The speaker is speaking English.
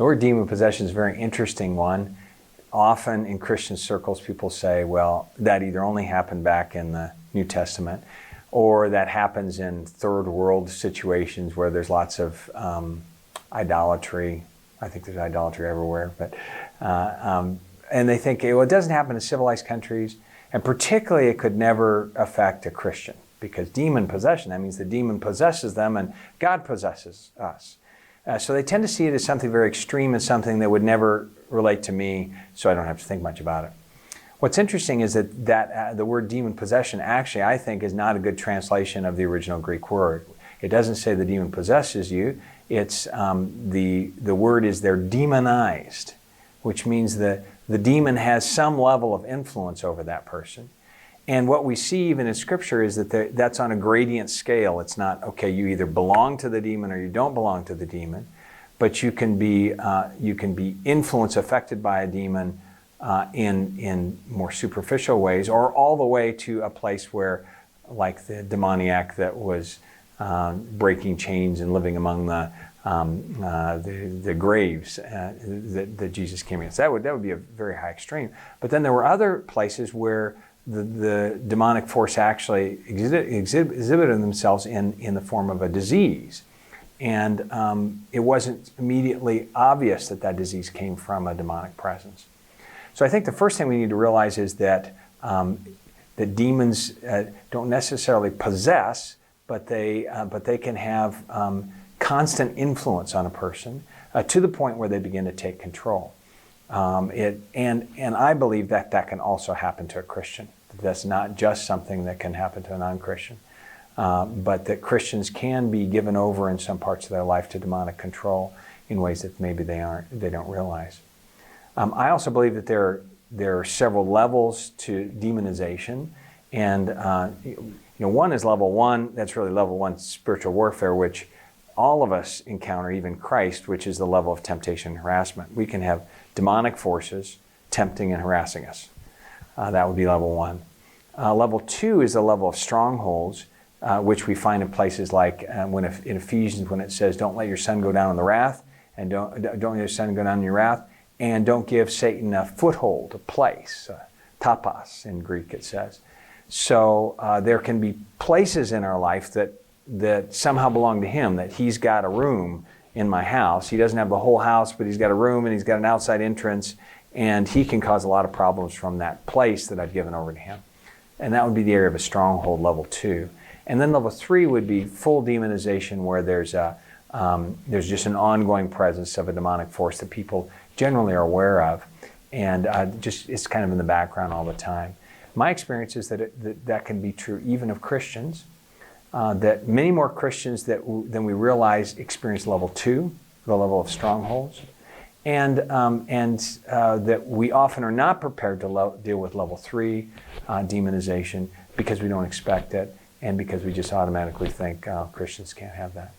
The word demon possession is a very interesting one. Often in Christian circles, people say, well, that either only happened back in the New Testament, or that happens in third world situations where there's lots of idolatry. I think there's idolatry everywhere, but and they think, well, it doesn't happen in civilized countries, and particularly it could never affect a Christian, because demon possession, that means the demon possesses them and God possesses us. So they tend to see it as something very extreme and something that would never relate to me, so I don't have to think much about it. What's interesting is that the word demon possession actually, I think, is not a good translation of the original Greek word. It doesn't say the demon possesses you. It's the word is they're demonized, which means that the demon has some level of influence over that person. And what we see even in Scripture is that that's on a gradient scale. It's not, okay, you either belong to the demon or you don't belong to the demon, but you can be influenced, affected by a demon in more superficial ways, or all the way to a place where, like the demoniac that was breaking chains and living among the graves that Jesus came against. That would be a very high extreme. But then there were other places where the demonic force actually exhibited themselves in the form of a disease. And it wasn't immediately obvious that disease came from a demonic presence. So I think the first thing we need to realize is that demons don't necessarily possess, but they can have constant influence on a person to the point where they begin to take control. And I believe that can also happen to a Christian. That's not just something that can happen to a non-Christian, but that Christians can be given over in some parts of their life to demonic control in ways that maybe they don't realize. I also believe that there are several levels to demonization, and one is level one. That's really level one spiritual warfare, which all of us encounter, even Christ, which is the level of temptation and harassment. We can have demonic forces tempting and harassing us. That would be level one. Level two is the level of strongholds, which we find in places like in Ephesians, when it says, "Don't let your sun go down in the wrath, and don't let your sun go down in your wrath, and don't give Satan a foothold, a place." Tapas in Greek it says. So there can be places in our life that somehow belong to him, that he's got a room in my house. He doesn't have the whole house, but he's got a room and he's got an outside entrance, and he can cause a lot of problems from that place that I've given over to him. And that would be the area of a stronghold, level two. And then level three would be full demonization, where there's just an ongoing presence of a demonic force that people generally are aware of, and it's kind of in the background all the time. My experience is that can be true even of Christians, that many more Christians than we realize experience level two, the level of strongholds, and that we often are not prepared to deal with level three, demonization, because we don't expect it, and because we just automatically think Christians can't have that.